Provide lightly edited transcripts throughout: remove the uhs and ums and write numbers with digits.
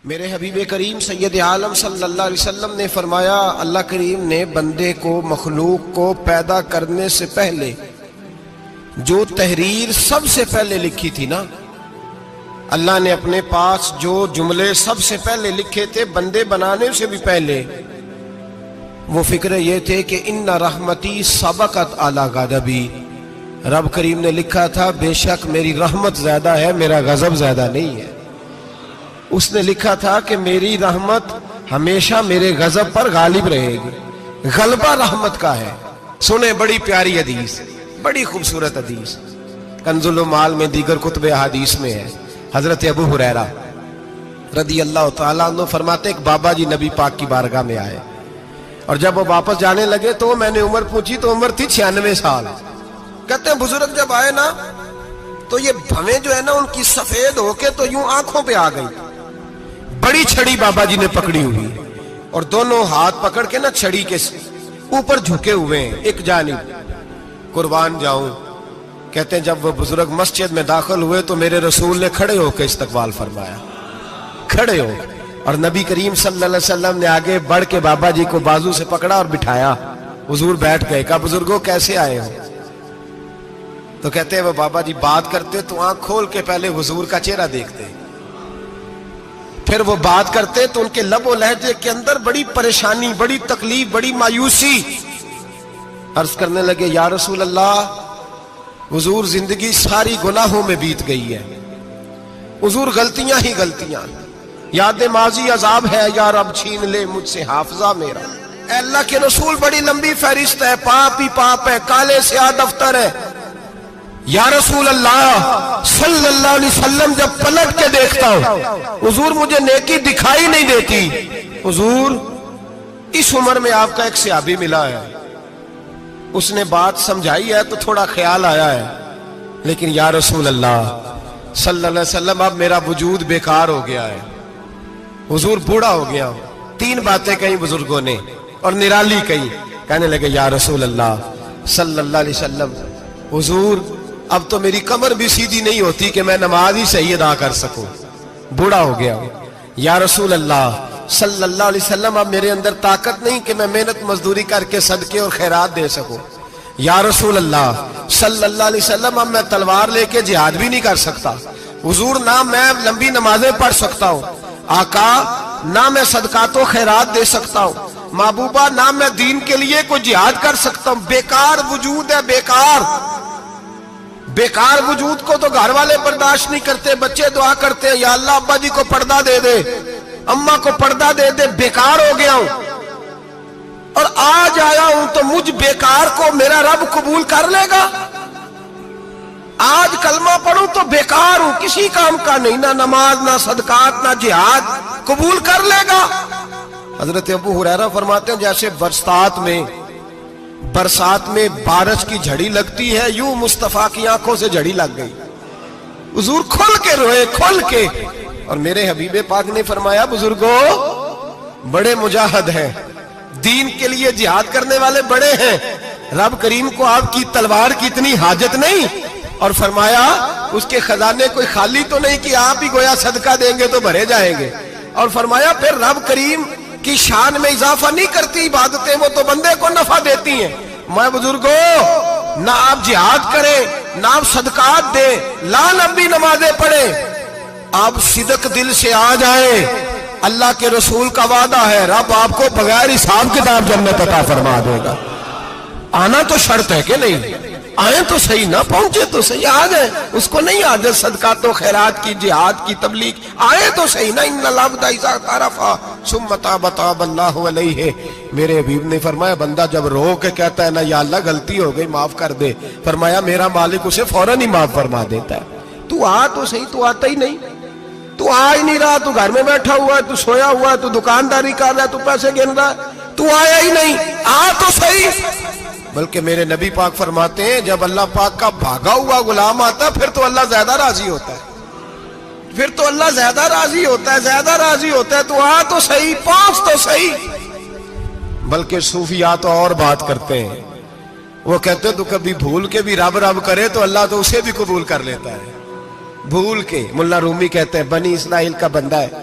میرے حبیب کریم سید عالم صلی اللہ علیہ وسلم نے فرمایا، اللہ کریم نے بندے کو، مخلوق کو پیدا کرنے سے پہلے جو تحریر سب سے پہلے لکھی تھی نا، اللہ نے اپنے پاس جو جملے سب سے پہلے لکھے تھے بندے بنانے سے بھی پہلے، وہ فکر یہ تھے کہ ان رحمتی سبقت اعلی غضبی، رب کریم نے لکھا تھا بے شک میری رحمت زیادہ ہے، میرا غضب زیادہ نہیں ہے۔ اس نے لکھا تھا کہ میری رحمت ہمیشہ میرے غضب پر غالب رہے گی، غلبہ رحمت کا ہے۔ سنیں بڑی پیاری حدیث، بڑی خوبصورت حدیث، کنز المال میں دیگر کتب احادیث میں ہے۔ حضرت ابو ہریرہ رضی اللہ تعالیٰ عنہ فرماتے ایک بابا جی نبی پاک کی بارگاہ میں آئے، اور جب وہ واپس جانے لگے تو میں نے عمر پوچھی تو عمر تھی 96 سال۔ کہتے ہیں بزرگ جب آئے نا تو یہ بھویں جو ہے نا ان کی سفید ہو کے تو یوں آنکھوں پہ آ گئی، بڑی چھڑی بابا جی نے پکڑی ہوئی اور دونوں ہاتھ پکڑ کے نا چھڑی کے اوپر جھکے ہوئے ہیں ایک جانب، قربان جاؤں۔ کہتے ہیں جب وہ بزرگ مسجد میں داخل ہوئے تو میرے رسول نے کھڑے ہو کے استقبال فرمایا، کھڑے ہو، اور نبی کریم صلی اللہ علیہ وسلم نے آگے بڑھ کے بابا جی کو بازو سے پکڑا اور بٹھایا۔ حضور بیٹھ گئے، کہا بزرگوں کیسے آئے ہو؟ تو کہتے ہیں وہ بابا جی بات کرتے تو آنکھ کھول کے پہلے حضور کا چہرہ دیکھتے، پھر وہ بات کرتے تو ان کے لب و لہجے کے اندر بڑی پریشانی، بڑی تکلیف، بڑی مایوسی۔ عرض کرنے لگے یا رسول اللہ، حضور زندگی ساری گناہوں میں بیت گئی ہے، حضور غلطیاں ہی غلطیاں، یاد ماضی عذاب ہے، یا رب چھین لے مجھ سے حافظہ میرا۔ اے اللہ کے رسول بڑی لمبی فہرست ہے، پاپ ہی پاپ ہے، کالے سیاہ دفتر ہے۔ یا رسول اللہ صلی اللہ علیہ وسلم جب پلٹ کے دیکھتا ہوں حضور مجھے نیکی دکھائی نہیں دیتی۔ حضور اس عمر میں آپ کا ایک صحابی ملا ہے، اس نے بات سمجھائی ہے تو تھوڑا خیال آیا ہے، لیکن یا رسول اللہ صلی اللہ علیہ وسلم اب میرا وجود بیکار ہو گیا ہے، حضور بوڑھا ہو گیا ہوں۔ تین باتیں کہیں بزرگوں نے اور نرالی کہیں، کہنے لگے یا رسول اللہ صلی اللہ علیہ وسلم، حضور اب تو میری کمر بھی سیدھی نہیں ہوتی کہ میں نماز ہی صحیح ادا کر سکوں، بوڑھا ہو گیا ہوں۔ یا رسول اللہ صلی اللہ علیہ وسلم اب میرے اندر طاقت نہیں کہ میں محنت مزدوری کر کے صدقے اور خیرات دے سکوں۔ یا رسول اللہ صلی اللہ علیہ وسلم اب میں تلوار لے کے جہاد بھی نہیں کر سکتا، حضور نہ میں لمبی نمازیں پڑھ سکتا ہوں، آقا نہ میں صدقات و خیرات دے سکتا ہوں، محبوبہ نہ میں دین کے لیے کوئی جہاد کر سکتا ہوں، بیکار وجود ہے، بیکار بیکار وجود کو تو گھر والے برداشت نہیں کرتے، بچے دعا کرتے ہیں یا اللہ ابا جی کو پردہ دے دے، اماں کو پردہ دے دے، بیکار ہو گیا ہوں، اور آج آیا ہوں تو مجھ بیکار کو میرا رب قبول کر لے گا؟ آج کلمہ پڑھوں تو بیکار ہوں، کسی کام کا نہیں، نہ نماز نہ صدقات نہ جہاد، قبول کر لے گا؟ حضرت ابو ہریرہ فرماتے ہیں جیسے برسات میں بارش کی جھڑی لگتی ہے، یوں مصطفیٰ کی آنکھوں سے جھڑی لگ گئی، حضور کھل کے روئے، کھل کے۔ اور میرے حبیب پاک نے فرمایا بزرگوں بڑے مجاہد ہیں، دین کے لیے جہاد کرنے والے بڑے ہیں، رب کریم کو آپ کی تلوار کی اتنی حاجت نہیں، اور فرمایا اس کے خزانے کوئی خالی تو نہیں کہ آپ ہی گویا صدقہ دیں گے تو بھرے جائیں گے، اور فرمایا پھر رب کریم کی شان میں اضافہ نہیں کرتی عبادتیں، وہ تو بندے کو نفع دیتی ہیں۔ میں بزرگوں نہ آپ جہاد کریں، نہ آپ صدقات دیں، لا لمبی نمازیں پڑھیں، آپ صدق دل سے آ جائیں، اللہ کے رسول کا وعدہ ہے رب آپ کو بغیر حساب کتاب جنت عطا فرما دے گا۔ آنا تو شرط ہے کہ نہیں؟ آئیں تو صحیح، نہ پہنچے تو صحیح، آ جائیں، اس کو نہیں عادت صدقات و خیرات کی، جہاد کی، تبلیغ، آئے تو صحیح نا۔ ان العبد اذا اعترف ثم تاب تاب اللہ علیہ، میرے حبیب نے فرمایا بندہ جب رو کے کہتا ہے نا یا اللہ غلطی ہو گئی معاف کر دے، فرمایا میرا مالک اسے فوراً ہی معاف فرما دیتا ہے۔ تو آ تو صحیح، تو آتا ہی نہیں، تو آ ہی نہیں رہا، تو گھر میں بیٹھا ہوا ہے، تو سویا ہوا ہے، تو دکانداری کر رہا ہے، تو پیسے گن رہا ہے، تو آیا ہی نہیں، آ تو صحیح۔ بلکہ میرے نبی پاک فرماتے ہیں جب اللہ پاک کا بھاگا ہوا غلام آتا ہے پھر تو اللہ زیادہ راضی ہوتا ہے، پھر تو اللہ زیادہ راضی ہوتا ہے، زیادہ راضی ہوتا ہے، تو آ تو صحیح، پہنچ تو صحیح۔ بلکہ صوفیاء تو اور بات کرتے ہیں، وہ کہتے ہیں تو کبھی بھول کے بھی رب رب کرے تو اللہ تو اسے بھی قبول کر لیتا ہے، بھول کے۔ ملا رومی کہتے ہیں بنی اسرائیل کا بندہ ہے،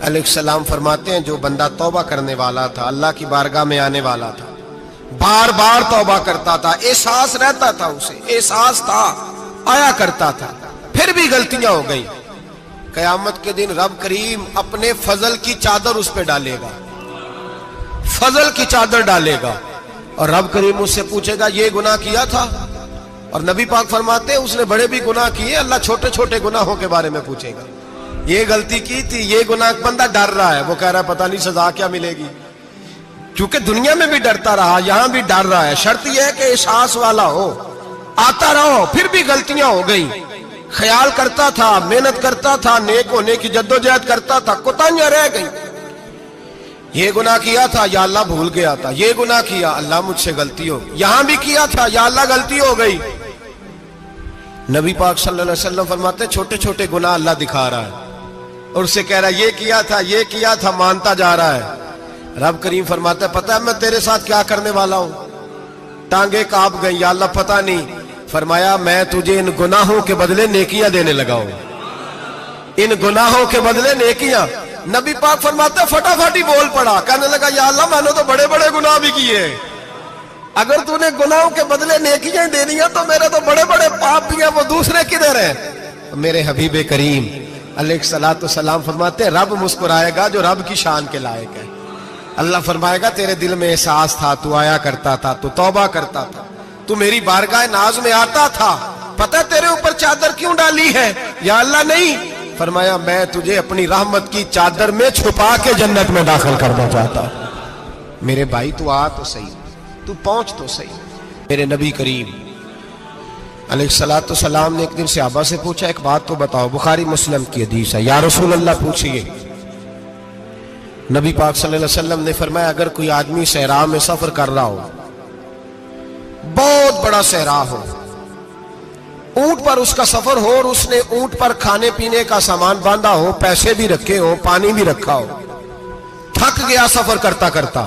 علیہ السلام فرماتے ہیں جو بندہ توبہ کرنے والا تھا، اللہ کی بارگاہ میں آنے والا تھا، بار بار توبہ کرتا تھا، احساس رہتا تھا، اسے احساس تھا، آیا کرتا تھا، پھر بھی غلطیاں ہو گئی، قیامت کے دن رب کریم اپنے فضل کی چادر اس پہ ڈالے گا، فضل کی چادر ڈالے گا، اور رب کریم اس سے پوچھے گا یہ گناہ کیا تھا؟ اور نبی پاک فرماتے ہیں اس نے بڑے بھی گناہ کیے، اللہ چھوٹے چھوٹے گناہوں کے بارے میں پوچھے گا، یہ غلطی کی تھی، یہ گناہ، بندہ ڈر رہا ہے، وہ کہہ رہا ہے پتہ نہیں سزا کیا ملے گی، کیونکہ دنیا میں بھی ڈرتا رہا، یہاں بھی ڈر رہا ہے، شرط یہ ہے کہ احساس والا ہو، آتا رہو، پھر بھی غلطیاں ہو گئی، خیال کرتا تھا، محنت کرتا تھا، نیک ہونے کی جدوجہد کرتا تھا، کوتاہیاں رہ گئی، یہ گناہ کیا تھا یا اللہ بھول گیا تھا، یہ گناہ کیا اللہ مجھ سے غلطی ہو گئی، یہاں بھی کیا تھا یا اللہ غلطی ہو گئی۔ نبی پاک صلی اللہ علیہ وسلم فرماتے ہیں چھوٹے چھوٹے گناہ اللہ دکھا رہا ہے اور اسے کہہ رہا ہے یہ کیا تھا، مانتا جا رہا ہے۔ رب کریم فرماتا ہے پتہ ہے میں تیرے ساتھ کیا کرنے والا ہوں؟ ٹانگیں کانپ گئی، یا اللہ پتہ نہیں، فرمایا میں تجھے ان گناہوں کے بدلے نیکیاں دینے لگا ہوں، ان گناہوں کے بدلے نیکیاں۔ نبی پاک فرماتا ہے فٹافٹ ہی بول پڑا، کہنے لگا یا اللہ میں نے تو بڑے بڑے گناہ بھی کیے، اگر تو نے گناہوں کے بدلے نیکیاں دینی ہیں تو میرے تو بڑے بڑے پاپ بھی ہیں، وہ دوسرے کدھر ہیں؟ میرے حبیب کریم علیہ الصلوۃ والسلام فرماتے ہیں رب مسکرائے گا جو رب کی شان کے لائق ہے، اللہ فرمائے گا تیرے دل میں احساس تھا، تو آیا کرتا تھا، تو توبہ کرتا تھا، تو میری بارگاہ ناز میں آتا تھا، پتہ تیرے اوپر چادر کیوں ڈالی ہے؟ یا اللہ نہیں، فرمایا میں تجھے اپنی رحمت کی چادر میں چھپا کے جنت میں داخل کرنا چاہتا ہوں۔ میرے بھائی تو آ تو صحیح، تو پہنچ تو صحیح۔ میرے نبی کریم علیہ الصلوۃ والسلام نے ایک دن صحابہ سے پوچھا ایک بات تو بتاؤ، بخاری مسلم کی حدیث ہے، یا رسول اللہ پوچھئے۔ نبی پاک صلی اللہ علیہ وسلم نے فرمایا اگر کوئی آدمی صحرا میں سفر کر رہا ہو، بہت بڑا صحرا ہو، اونٹ پر اس کا سفر ہو اور اس نے اونٹ پر کھانے پینے کا سامان باندھا ہو، پیسے بھی رکھے ہو، پانی بھی رکھا ہو، تھک گیا سفر کرتا کرتا،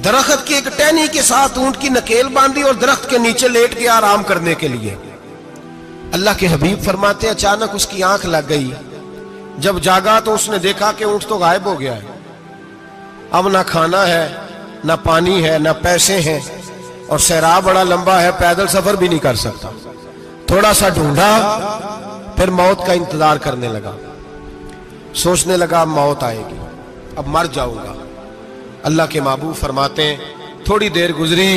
درخت کی ایک ٹہنی کے ساتھ اونٹ کی نکیل باندھی اور درخت کے نیچے لیٹ گیا آرام کرنے کے لیے۔ اللہ کے حبیب فرماتے ہیں اچانک اس کی آنکھ لگ گئی، جب جاگا تو اس نے دیکھا کہ اونٹ تو غائب ہو گیا ہے، اب نہ کھانا ہے، نہ پانی ہے، نہ پیسے ہیں، اور صحرا بڑا لمبا ہے، پیدل سفر بھی نہیں کر سکتا۔ تھوڑا سا ڈھونڈا، پھر موت کا انتظار کرنے لگا، سوچنے لگا اب موت آئے گی، اب مر جاؤں گا۔ اللہ کے محبوب فرماتے ہیں تھوڑی دیر گزری،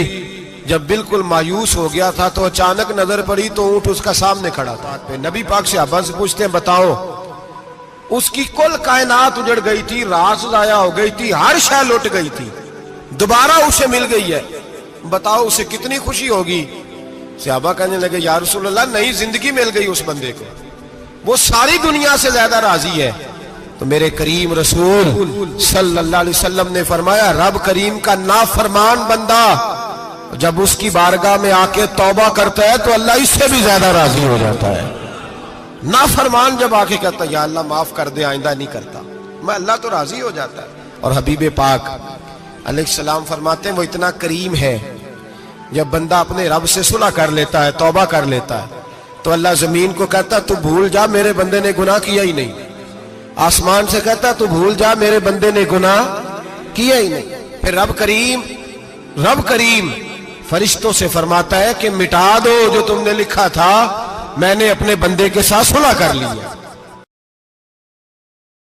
جب بالکل مایوس ہو گیا تھا تو اچانک نظر پڑی تو اونٹ اس کا سامنے کھڑا تھا۔ نبی پاک سے صحابہ سے پوچھتے ہیں بتاؤ، اس کی کل کائنات اجڑ گئی تھی، راز ضائع ہو گئی تھی، ہر شے لٹ گئی تھی، دوبارہ اسے مل گئی ہے، بتاؤ اسے کتنی خوشی ہوگی؟ صحابہ کہنے لگے یا رسول اللہ نئی زندگی مل گئی اس بندے کو، وہ ساری دنیا سے زیادہ راضی ہے۔ تو میرے کریم رسول صلی اللہ علیہ وسلم نے فرمایا رب کریم کا نافرمان بندہ جب اس کی بارگاہ میں آ کے توبہ کرتا ہے تو اللہ اس سے بھی زیادہ راضی ہو جاتا ہے۔ نافرمان جب آ کے کہتا ہے یا اللہ معاف کر دے، آئندہ نہیں کرتا، میں اللہ تو راضی ہو جاتا ہے۔ اور حبیب پاک علیہ السلام فرماتے ہیں وہ اتنا کریم ہے، جب بندہ اپنے رب سے صلح کر لیتا ہے، توبہ کر لیتا ہے، تو اللہ زمین کو کہتا ہے تو بھول جا میرے بندے نے گناہ کیا ہی نہیں، آسمان سے کہتا ہے تو بھول جا میرے بندے نے گناہ کیا ہی نہیں۔ پھر رب کریم فرشتوں سے فرماتا ہے کہ مٹا دو جو تم نے لکھا تھا، میں نے اپنے بندے کے ساتھ صلح کر لیا۔